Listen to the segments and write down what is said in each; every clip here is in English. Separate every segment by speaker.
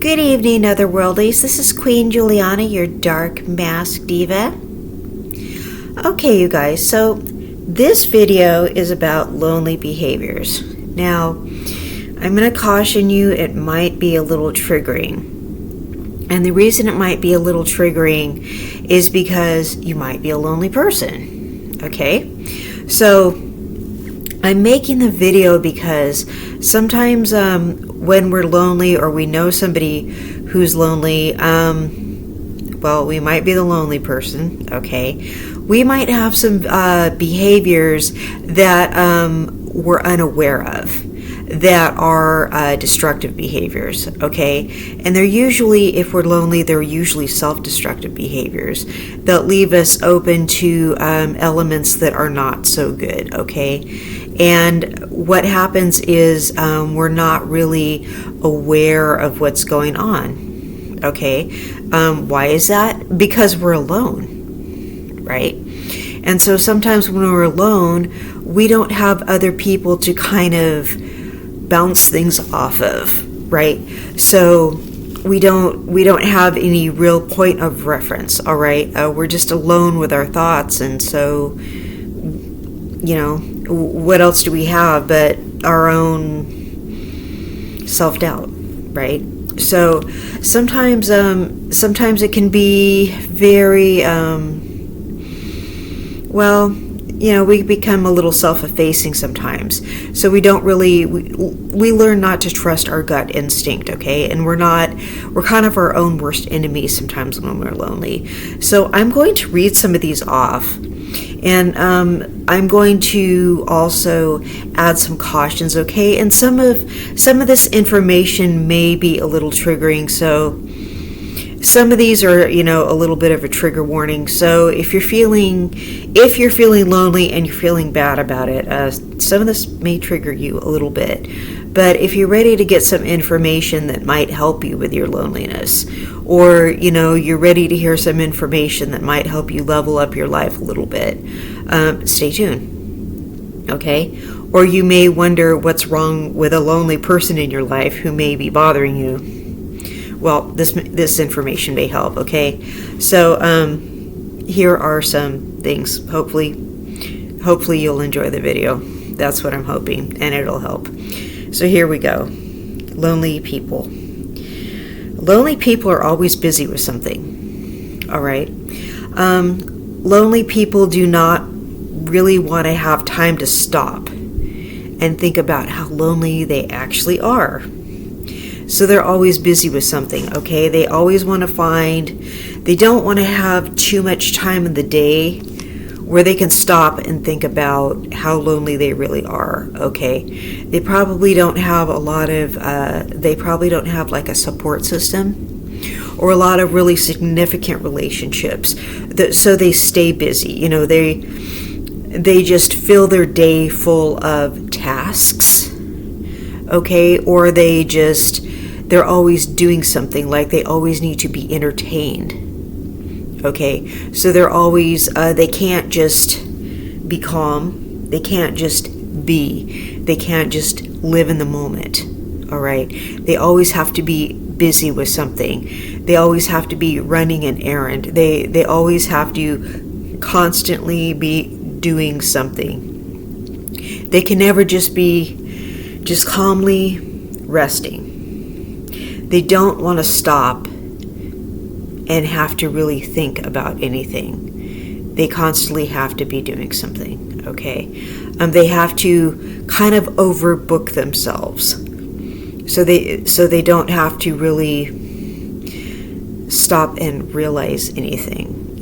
Speaker 1: Good evening, Otherworldlies. This is Queen Juliana, your dark mask diva. Okay, you guys, so this video is about lonely behaviors. Now, I'm going to caution you, it might be a little triggering. And the reason it might be a little triggering is because you might be a lonely person. Okay? So, I'm making the video because sometimes when we're lonely or we know somebody who's lonely, we might be the lonely person, okay? We might have some behaviors that we're unaware of that are destructive behaviors, okay? And they're usually, if we're lonely, they're usually self-destructive behaviors that leave us open to elements that are not so good, okay? And what happens is we're not really aware of what's going on, okay? Why is that? Because we're alone, right? And so sometimes when we're alone, we don't have other people to kind of bounce things off of, right? So we don't have any real point of reference, all right? We're just alone with our thoughts, and so, you know, what else do we have but our own self-doubt, right? So sometimes it can be very, we become a little self-effacing sometimes. So we don't really, we learn not to trust our gut instinct, okay? And we're kind of our own worst enemies sometimes when we're lonely. So I'm going to read some of these off. And I'm going to also add some cautions, okay? And some of this information may be a little triggering, so some of these are, a little bit of a trigger warning. So if you're feeling lonely and you're feeling bad about it, some of this may trigger you a little bit. But if you're ready to get some information that might help you with your loneliness, or, you're ready to hear some information that might help you level up your life a little bit, stay tuned, okay? Or you may wonder what's wrong with a lonely person in your life who may be bothering you. Well, this information may help, okay? So here are some things. Hopefully you'll enjoy the video. That's what I'm hoping, and it'll help. So here we go. Lonely people. Lonely people are always busy with something. All right. Lonely people do not really want to have time to stop and think about how lonely they actually are. So they're always busy with something, okay? They always want to they don't want to have too much time in the day where they can stop and think about how lonely they really are, okay? They probably don't have like a support system or a lot of really significant relationships. So they stay busy, they just fill their day full of tasks, okay? Or they're always doing something, like they always need to be entertained. Okay, so they're always, they can't just be calm. They can't just be. They can't just live in the moment. All right, they always have to be busy with something. They always have to be running an errand. They always have to constantly be doing something. They can never just be calmly resting. They don't want to stop and have to really think about anything. They constantly have to be doing something, okay? They have to kind of overbook themselves. So they don't have to really stop and realize anything,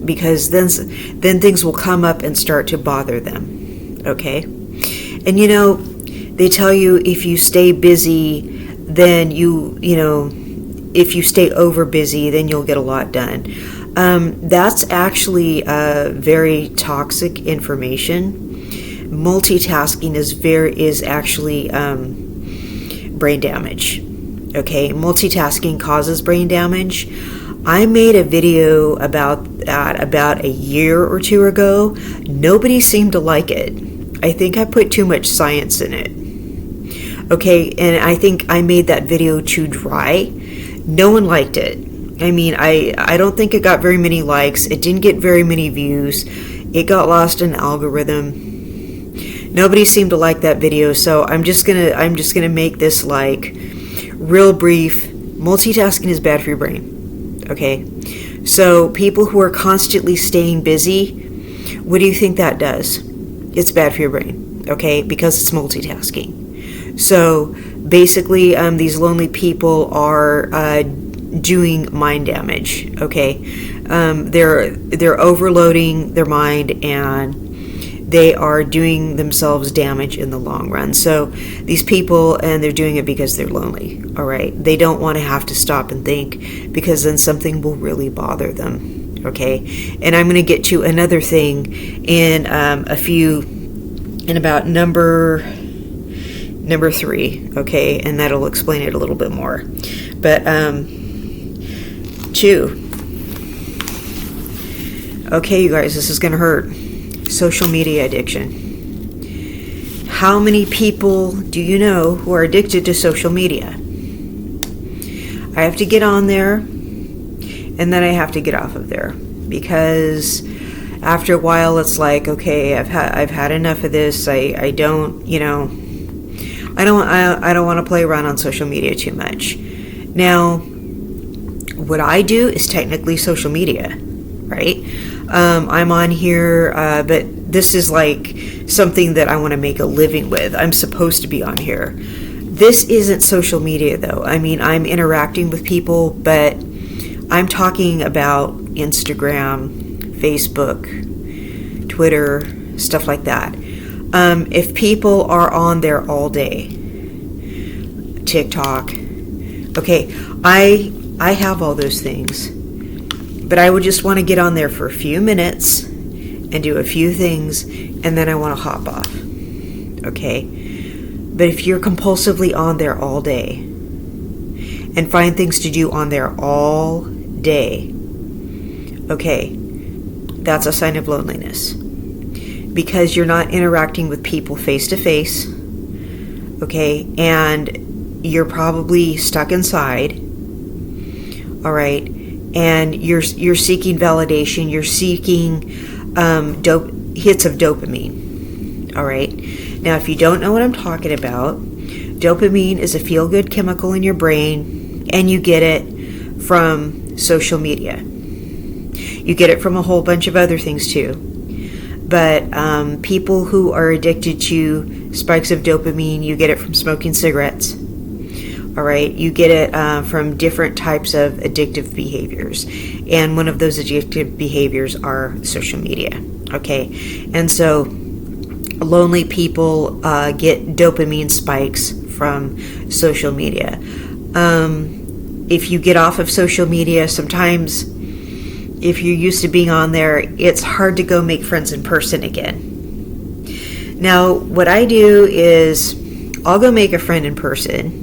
Speaker 1: because then things will come up and start to bother them, okay? And they tell you if you stay busy, then if you stay over busy, then you'll get a lot done. That's actually very toxic information. Multitasking is actually brain damage. Okay, multitasking causes brain damage. I made a video about that about a year or two ago. Nobody seemed to like it. I think I put too much science in it. Okay, and I think I made that video too dry. No one liked it. I mean, I don't think it got very many likes. It didn't get very many views. It got lost in the algorithm. Nobody seemed to like that video, so I'm just gonna make this like real brief. Multitasking is bad for your brain. Okay? So people who are constantly staying busy, what do you think that does? It's bad for your brain, okay? Because it's multitasking. So basically, these lonely people are doing mind damage, okay? They're overloading their mind, and they are doing themselves damage in the long run. So these people, and they're doing it because they're lonely, all right? They don't want to have to stop and think, because then something will really bother them, okay? And I'm going to get to another thing in in about number 3, okay? And that'll explain it a little bit more. But 2. Okay, you guys, this is going to hurt. Social media addiction. How many people do you know who are addicted to social media? I have to get on there, and then I have to get off of there, because after a while it's like, okay, I've had enough of this. I don't want to play around on social media too much. Now, what I do is technically social media, right? I'm on here, but this is like something that I want to make a living with. I'm supposed to be on here. This isn't social media, though. I mean, I'm interacting with people, but I'm talking about Instagram, Facebook, Twitter, stuff like that. If people are on there all day, TikTok, okay, I have all those things. But I would just want to get on there for a few minutes and do a few things, and then I want to hop off. Okay? But if you're compulsively on there all day and find things to do on there all day, okay, that's a sign of loneliness. Because you're not interacting with people face to face, okay, and you're probably stuck inside, all right? And you're seeking validation. You're seeking hits of dopamine. All right. Now, if you don't know what I'm talking about, dopamine is a feel-good chemical in your brain, and you get it from social media. You get it from a whole bunch of other things too. But people who are addicted to spikes of dopamine, you get it from smoking cigarettes. All right, you get it from different types of addictive behaviors, and one of those addictive behaviors are social media. Okay, and so lonely people get dopamine spikes from social media. If you get off of social media, sometimes if you're used to being on there, it's hard to go make friends in person again. Now, what I do is I'll go make a friend in person.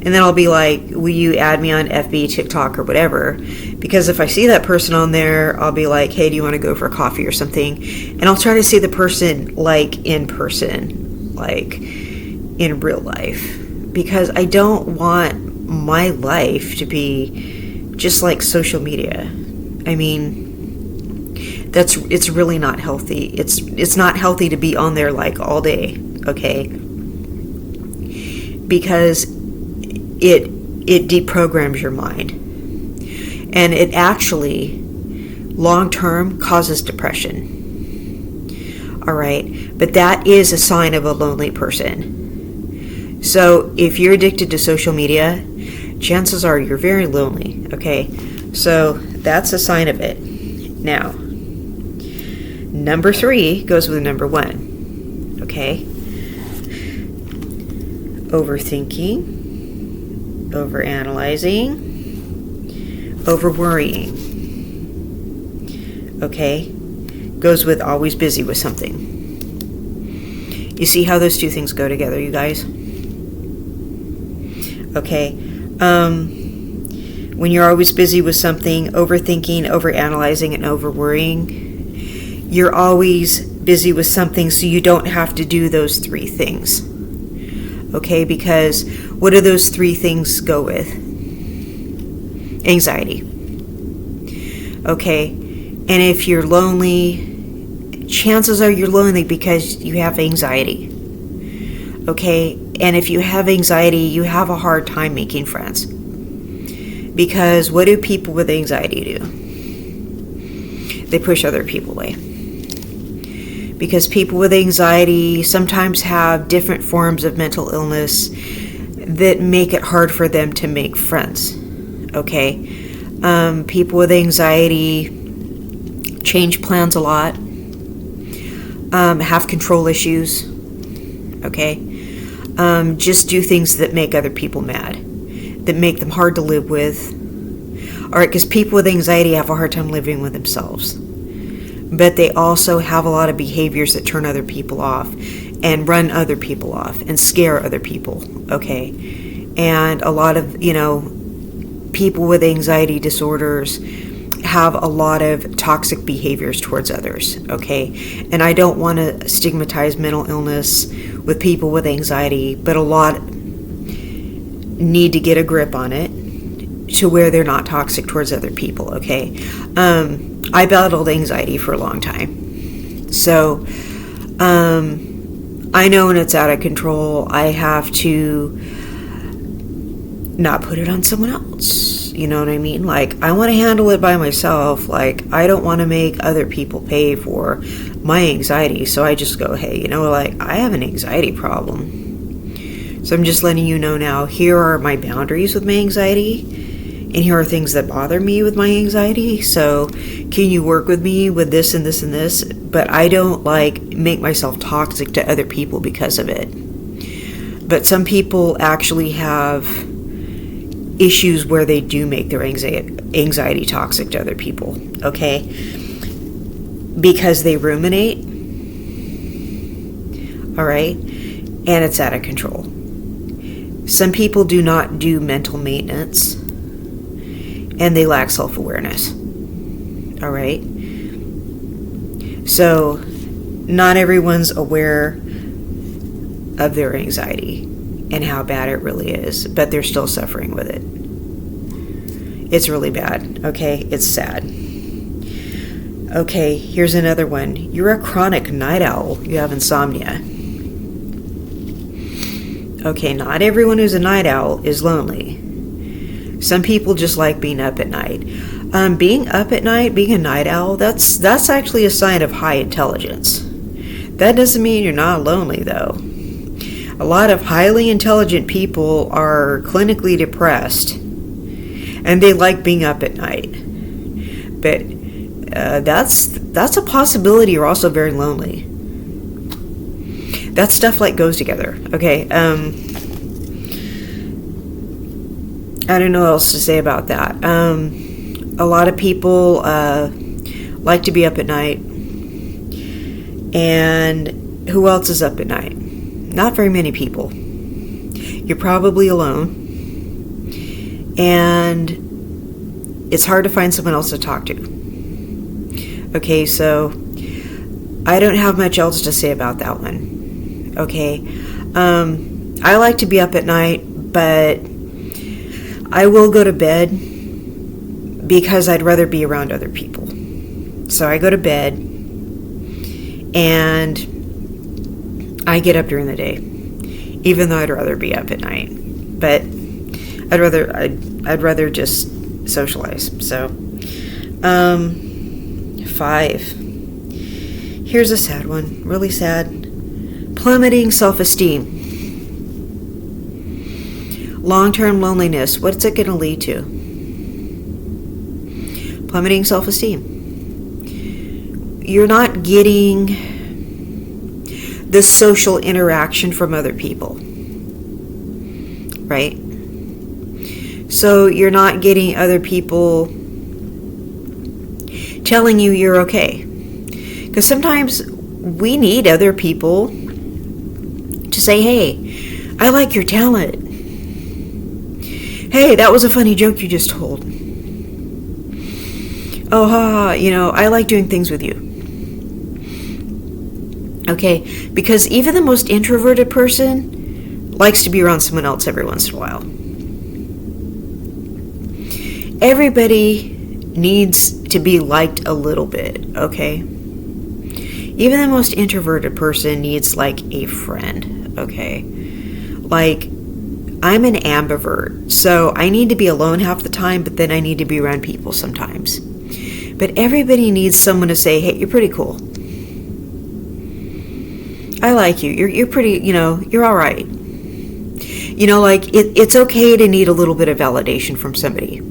Speaker 1: And then I'll be like, will you add me on FB, TikTok, or whatever? Because if I see that person on there, I'll be like, hey, do you want to go for coffee or something? And I'll try to see the person like in person, like in real life. Because I don't want my life to be just like social media. I mean, it's really not healthy. It's not healthy to be on there like all day, okay? Because it deprograms your mind, and it actually long-term causes depression. All right, but that is a sign of a lonely person. So if you're addicted to social media, chances are you're very lonely. Okay, so that's a sign of it. Now, number 3 goes with number 1. Okay, overthinking, overanalyzing, overworrying. Okay? Goes with always busy with something. You see how those two things go together, you guys? Okay. When you're always busy with something, overthinking, overanalyzing, and overworrying, you're always busy with something, so you don't have to do those 3 things. okay? Because what do those three things go with? Anxiety. Okay? And if you're lonely, chances are you're lonely because you have anxiety. Okay? And if you have anxiety, you have a hard time making friends. Because what do people with anxiety do? They push other people away. Because people with anxiety sometimes have different forms of mental illness that make it hard for them to make friends. Okay? People with anxiety change plans a lot, have control issues, okay? Just do things that make other people mad, that make them hard to live with. All right, because people with anxiety have a hard time living with themselves. But they also have a lot of behaviors that turn other people off and run other people off and scare other people, okay? And a lot of, people with anxiety disorders have a lot of toxic behaviors towards others, okay? And I don't want to stigmatize mental illness with people with anxiety, but a lot need to get a grip on it to where they're not toxic towards other people, okay? I battled anxiety for a long time. So, I know when it's out of control, I have to not put it on someone else. You know what I mean? Like, I want to handle it by myself. Like, I don't want to make other people pay for my anxiety. So I just go, hey, I have an anxiety problem. So I'm just letting you know now, here are my boundaries with my anxiety. And here are things that bother me with my anxiety. So can you work with me with this and this and this? But I don't make myself toxic to other people because of it. But some people actually have issues where they do make their anxiety toxic to other people, okay? Because they ruminate, all right? And it's out of control. Some people do not do mental maintenance, and they lack self-awareness, all right? So not everyone's aware of their anxiety and how bad it really is, but they're still suffering with it. It's really bad, okay? It's sad. Okay, here's another one. You're a chronic night owl. You have insomnia. Okay, not everyone who's a night owl is lonely. Some people just like being up at night. Being up at night, being a night owl, that's actually a sign of high intelligence. That doesn't mean you're not lonely, though. A lot of highly intelligent people are clinically depressed, and they like being up at night. But that's a possibility. You're also very lonely. That stuff goes together. Okay. I don't know what else to say about that. A lot of people like to be up at night. And who else is up at night? Not very many people. You're probably alone. And it's hard to find someone else to talk to. Okay, so I don't have much else to say about that one. Okay. I like to be up at night, but I will go to bed because I'd rather be around other people. So I go to bed and I get up during the day, even though I'd rather be up at night. But I'd rather just socialize. So 5. Here's a sad one, really sad. Plummeting self-esteem. Long-term loneliness, what's it going to lead to? Plummeting self-esteem. You're not getting the social interaction from other people, right? So you're not getting other people telling you you're okay. Because sometimes we need other people to say, hey, I like your talent. Hey, that was a funny joke you just told. Oh, I like doing things with you. Okay, because even the most introverted person likes to be around someone else every once in a while. Everybody needs to be liked a little bit, okay? Even the most introverted person needs like a friend, okay? Like, I'm an ambivert, so I need to be alone half the time, but then I need to be around people sometimes. But everybody needs someone to say, hey, you're pretty cool. I like you. You're pretty, you're all right. Like, it's okay to need a little bit of validation from somebody.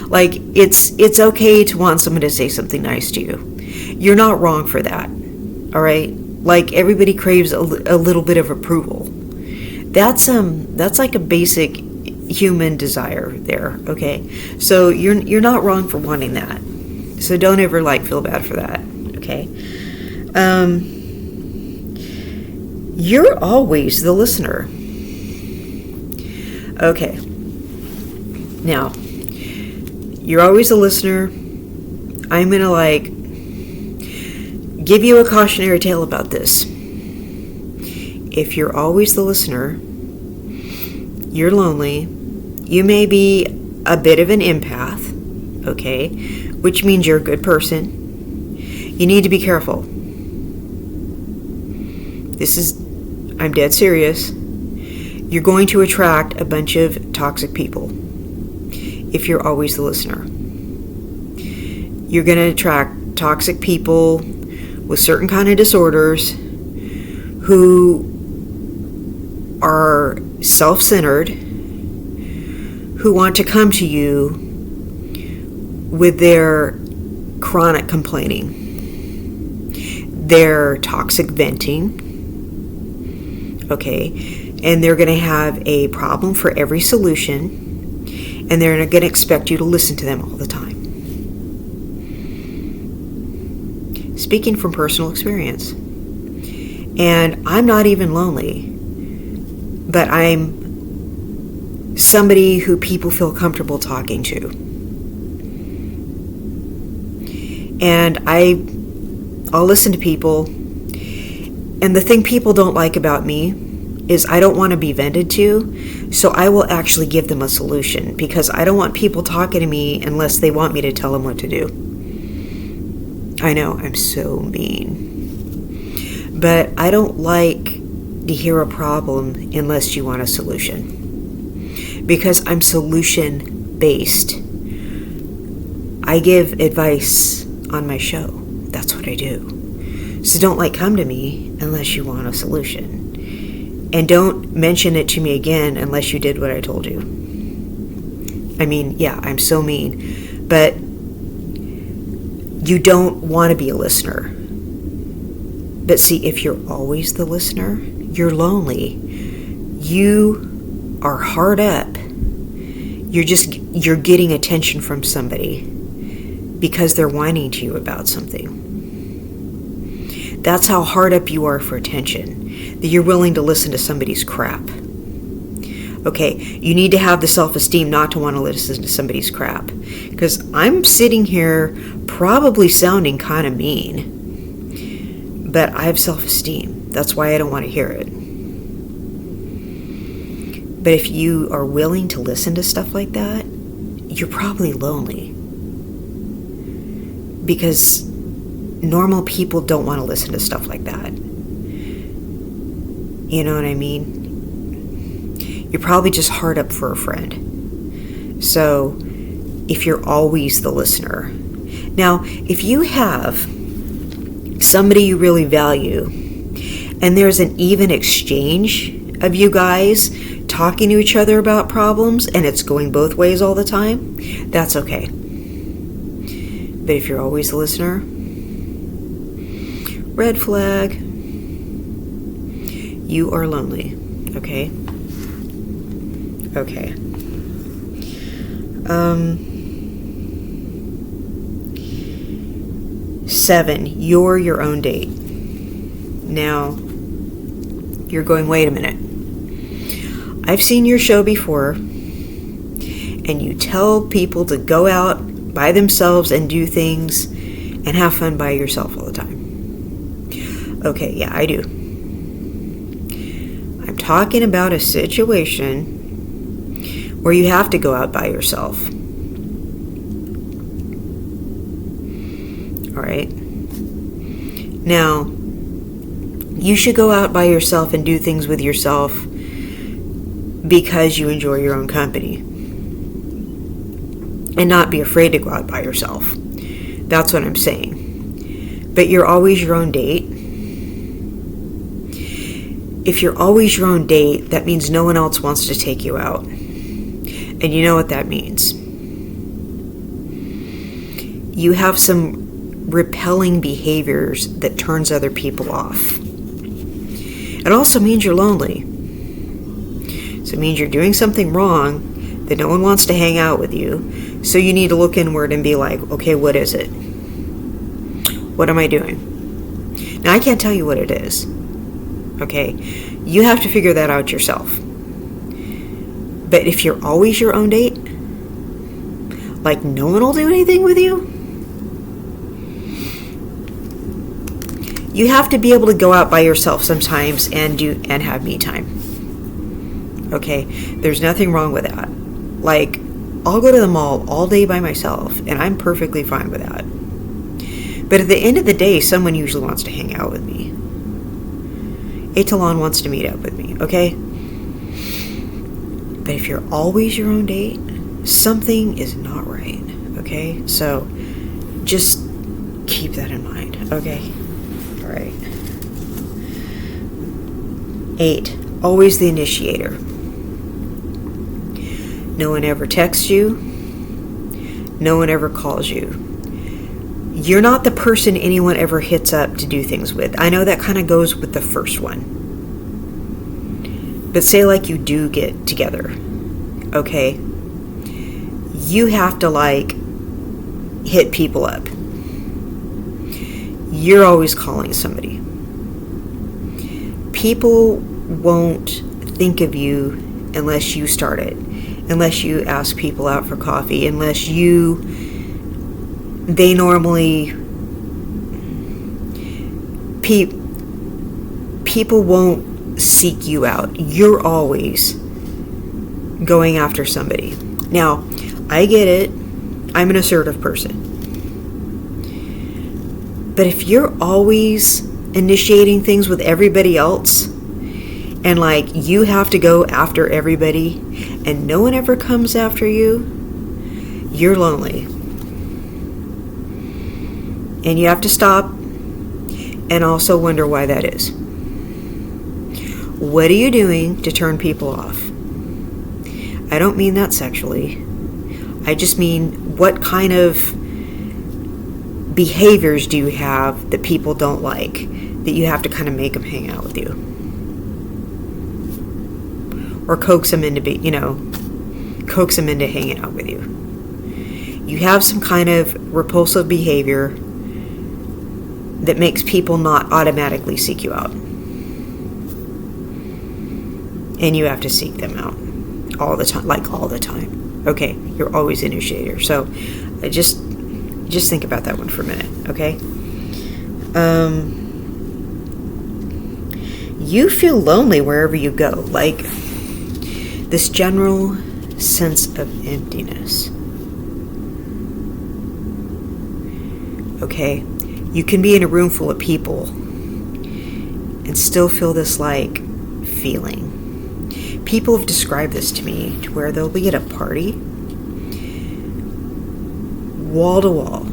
Speaker 1: Like, it's okay to want someone to say something nice to you. You're not wrong for that, all right? Like, everybody craves a little bit of approval. That's like a basic human desire there, okay? So you're not wrong for wanting that. So don't ever, feel bad for that, okay? You're always the listener. Okay. Now, you're always a listener. I'm going to give you a cautionary tale about this. If you're always the listener, you're lonely. You may be a bit of an empath, okay, which means you're a good person. You need to be careful. I'm dead serious. You're going to attract a bunch of toxic people if you're always the listener. You're going to attract toxic people with certain kind of disorders who are self-centered, who want to come to you with their chronic complaining, their toxic venting, okay, and they're going to have a problem for every solution, and they're going to expect you to listen to them all the time. Speaking from personal experience. And I'm not even lonely, but I'm somebody who people feel comfortable talking to. And I'll listen to people, and the thing people don't like about me is I don't want to be vented to, so I will actually give them a solution, because I don't want people talking to me unless they want me to tell them what to do. I know, I'm so mean. But I don't like to hear a problem unless you want a solution, because I'm solution-based. I give advice on my show. That's what I do. So don't come to me unless you want a solution. And don't mention it to me again unless you did what I told you. I mean, yeah, I'm so mean. But you don't want to be a listener. But see, if you're always the listener, you're lonely. You are hard up. You're getting attention from somebody because they're whining to you about something. That's how hard up you are for attention, that you're willing to listen to somebody's crap. Okay, you need to have the self-esteem not to want to listen to somebody's crap. Because I'm sitting here probably sounding kind of mean, but I have self-esteem. That's why I don't want to hear it. But if you are willing to listen to stuff like that, you're probably lonely. Because normal people don't want to listen to stuff like that. You know what I mean? You're probably just hard up for a friend. So, if you're always the listener. Now, if you have somebody you really value, and there's an even exchange of you guys talking to each other about problems, and it's going both ways all the time, that's okay. But if you're always the listener, red flag, you are lonely, okay? Okay. 7, you're your own date. Now, you're going, wait a minute. I've seen your show before, and you tell people to go out by themselves and do things and have fun by yourself all the time. Okay, yeah, I do. I'm talking about a situation where you have to go out by yourself. All right. Now, you should go out by yourself and do things with yourself because you enjoy your own company. And not be afraid to go out by yourself. That's what I'm saying. But you're always your own date. If you're always your own date, that means no one else wants to take you out. And you know what that means. You have some repelling behaviors that turns other people off. It also means you're lonely. So it means you're doing something wrong, that no one wants to hang out with you. So you need to look inward and be like, okay, what is it? What am I doing? Now, I can't tell you what it is. Okay? You have to figure that out yourself. But if you're always your own date, like no one will do anything with you, you have to be able to go out by yourself sometimes and have me time. Okay? There's nothing wrong with that. Like, I'll go to the mall all day by myself, and I'm perfectly fine with that. But at the end of the day, someone usually wants to hang out with me. Etalon wants to meet up with me, okay? But if you're always your own date, something is not right, okay? So just keep that in mind, okay? All right. 8, always the initiator. No one ever texts you. No one ever calls you. You're not the person anyone ever hits up to do things with. I know that kind of goes with the first one. But say like you do get together, okay? You have to like hit people up. You're always calling somebody. People won't think of you unless you start it. Unless you ask people out for coffee, they normally, people won't seek you out. You're always going after somebody. Now, I get it. I'm an assertive person. But if you're always initiating things with everybody else, and like you have to go after everybody, and no one ever comes after you, you're lonely. And you have to stop and also wonder why that is. What are you doing to turn people off? I don't mean that sexually. I just mean, what kind of behaviors do you have that people don't like, that you have to kind of make them hang out with you? Or coax them into hanging out with you. You have some kind of repulsive behavior that makes people not automatically seek you out. And you have to seek them out all the time, like all the time. Okay, you're always an initiator. So just think about that one for a minute, okay? You feel lonely wherever you go, like this general sense of emptiness. Okay, you can be in a room full of people and still feel this like feeling. People have described this to me, to where they'll be at a party, wall to wall,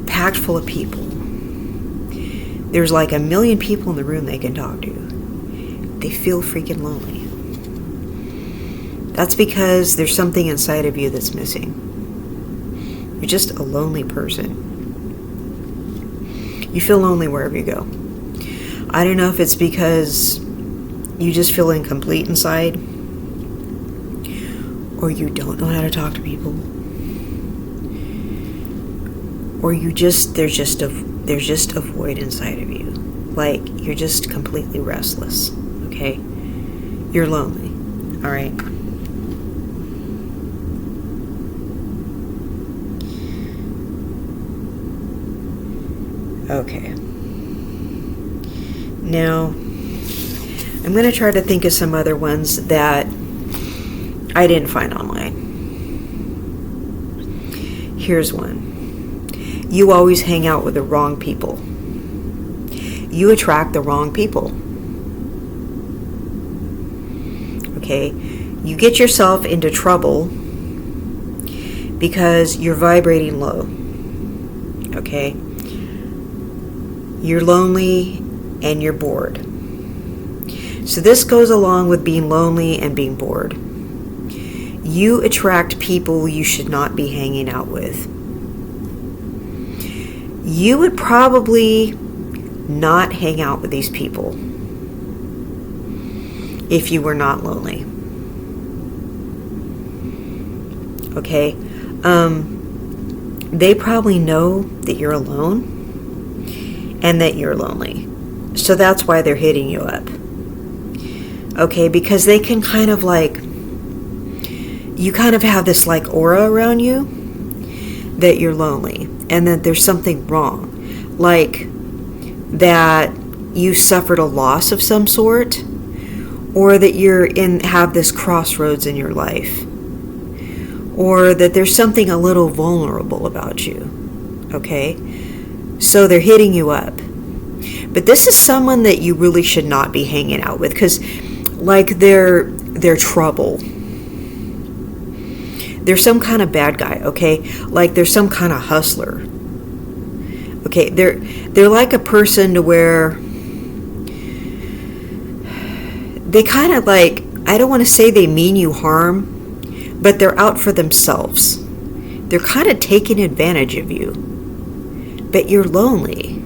Speaker 1: packed full of people. There's like 1 million people in the room they can talk to. They feel freaking lonely. That's because there's something inside of you that's missing. You're just a lonely person. You feel lonely wherever you go. I don't know if it's because you just feel incomplete inside, or you don't know how to talk to people, or there's just a void inside of you. Like, you're just completely restless, okay? You're lonely, all right? Okay. Now, I'm going to try to think of some other ones that I didn't find online. Here's one. You always hang out with the wrong people. You attract the wrong people. Okay? You get yourself into trouble because you're vibrating low. Okay? You're lonely and you're bored. So this goes along with being lonely and being bored. You attract people you should not be hanging out with. You would probably not hang out with these people if you were not lonely. Okay? They probably know that you're alone and that you're lonely. So that's why they're hitting you up. Okay? Because they can kind of like, you kind of have this like aura around you that you're lonely and that there's something wrong. Like that you suffered a loss of some sort, or that have this crossroads in your life, or that there's something a little vulnerable about you. Okay? So they're hitting you up. But this is someone that you really should not be hanging out with, because like they're trouble. They're some kind of bad guy, okay? Like they're some kind of hustler. Okay, they're like a person to where they kind of like, I don't want to say they mean you harm, but they're out for themselves. They're kind of taking advantage of you. But you're lonely.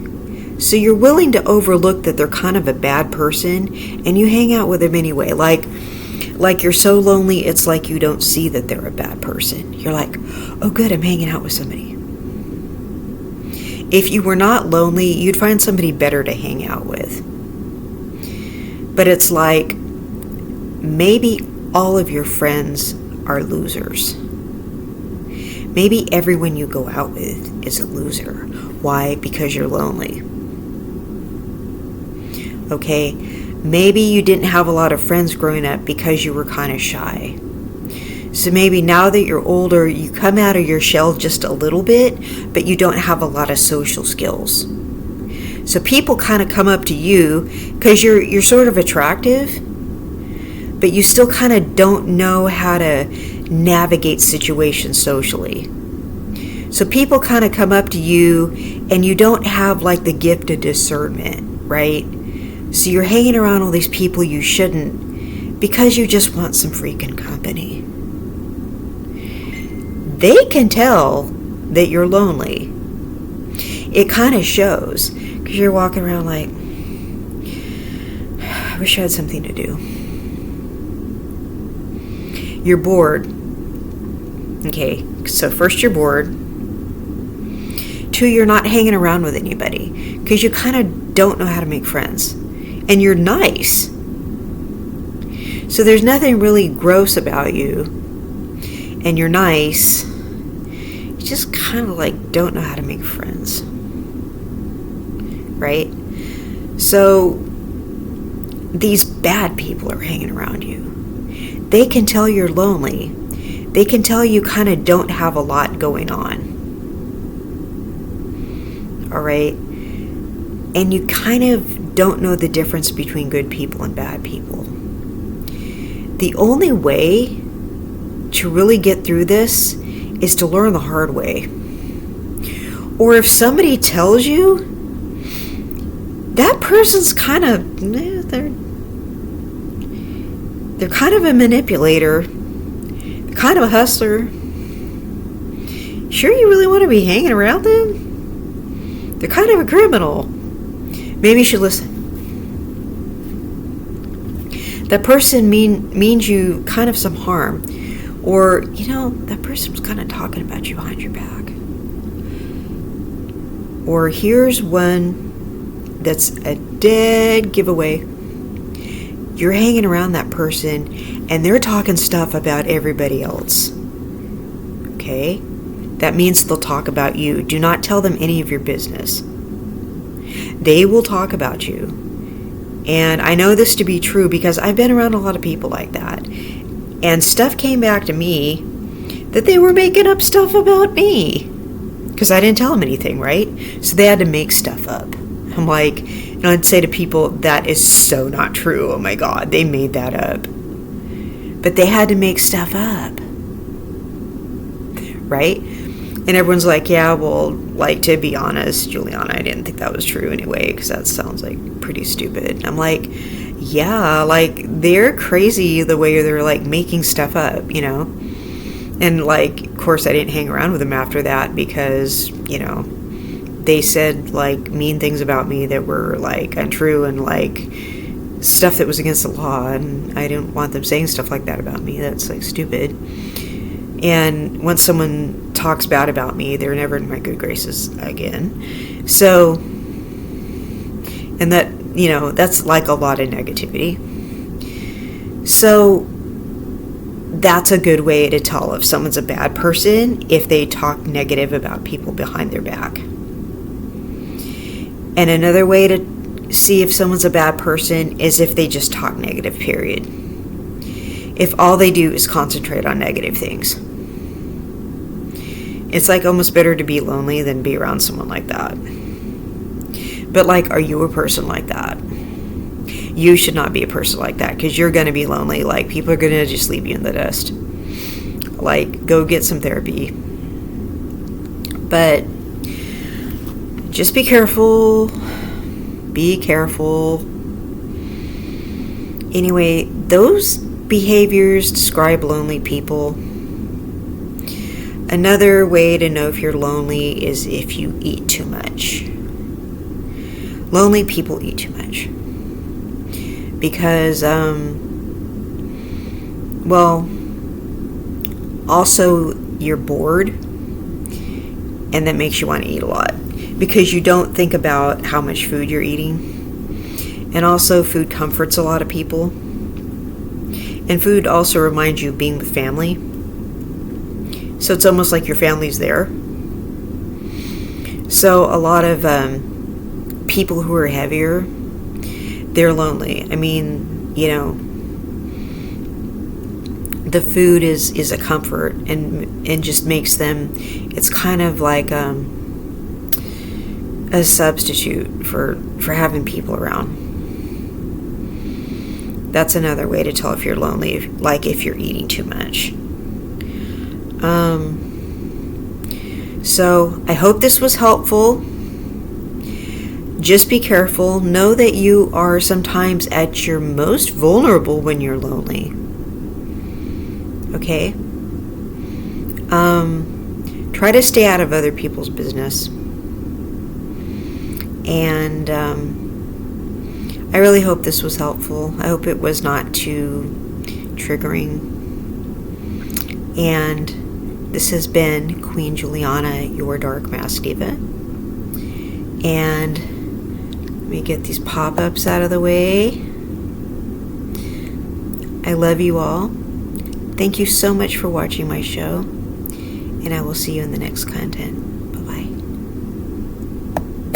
Speaker 1: So you're willing to overlook that they're kind of a bad person, and you hang out with them anyway. Like you're so lonely, it's like you don't see that they're a bad person. You're like, oh good, I'm hanging out with somebody. If you were not lonely, you'd find somebody better to hang out with. But it's like, maybe all of your friends are losers. Maybe everyone you go out with is a loser. Why? Because you're lonely. Okay? Maybe you didn't have a lot of friends growing up because you were kind of shy. So maybe now that you're older, you come out of your shell just a little bit, but you don't have a lot of social skills. So people kind of come up to you because you're sort of attractive, but you still kind of don't know how to navigate situations socially. So people kind of come up to you and you don't have like the gift of discernment, right? So you're hanging around all these people you shouldn't because you just want some freaking company. They can tell that you're lonely. It kind of shows because you're walking around like, I wish I had something to do. You're bored. Okay, so first you're bored. 2, you're not hanging around with anybody because you kind of don't know how to make friends. And you're nice. So there's nothing really gross about you. And you're nice. You just kind of like don't know how to make friends. Right? So these bad people are hanging around you. They can tell you're lonely. They can tell you kind of don't have a lot going on. All right? And you kind of don't know the difference between good people and bad people. The only way to really get through this is to learn the hard way. Or if somebody tells you, that person's kind of, they're kind of a manipulator, they're kind of a hustler. Sure you really want to be hanging around them? They're kind of a criminal. Maybe you should listen. That person means you kind of some harm. Or, that person was kind of talking about you behind your back. Or here's one that's a dead giveaway. You're hanging around that person and they're talking stuff about everybody else. Okay? That means they'll talk about you. Do not tell them any of your business. They will talk about you. And I know this to be true because I've been around a lot of people like that. And stuff came back to me that they were making up stuff about me. Because I didn't tell them anything, right? So they had to make stuff up. I'm like, and I'd say to people, that is so not true. Oh my God, they made that up. But they had to make stuff up. Right? And everyone's like, yeah, well, like, to be honest, Juliana, I didn't think that was true anyway, because that sounds like pretty stupid. And I'm like, yeah, like, they're crazy the way they're, like, making stuff up, you know? And, like, of course, I didn't hang around with them after that because, you know, they said, like, mean things about me that were, like, untrue and, like, stuff that was against the law. And I didn't want them saying stuff like that about me. That's, like, stupid. And once someone talks bad about me, they're never in my good graces again. So, and that, you know, that's like a lot of negativity. So, that's a good way to tell if someone's a bad person, if they talk negative about people behind their back. And another way to see if someone's a bad person is if they just talk negative, period. If all they do is concentrate on negative things. It's like almost better to be lonely than be around someone like that. But like, are you a person like that? You should not be a person like that because you're going to be lonely. Like, people are going to just leave you in the dust. Like, go get some therapy. But just be careful. Be careful. Anyway, those behaviors describe lonely people. Another way to know if you're lonely is if you eat too much. Lonely people eat too much. Because, well, also you're bored, and that makes you want to eat a lot. Because you don't think about how much food you're eating. And also, food comforts a lot of people. And food also reminds you of being with family. So it's almost like your family's there. So a lot of people who are heavier, they're lonely. I mean, you know, the food is a comfort and just makes them, it's kind of like a substitute for having people around. That's another way to tell if you're lonely, like if you're eating too much. So I hope this was helpful. Just be careful. Know that you are sometimes at your most vulnerable when you're lonely. Okay? Try to stay out of other people's business. And I really hope this was helpful. I hope it was not too triggering. And this has been Queen Juliana, your Dark Mask Diva. And let me get these pop-ups out of the way. I love you all. Thank you so much for watching my show. And I will see you in the next content.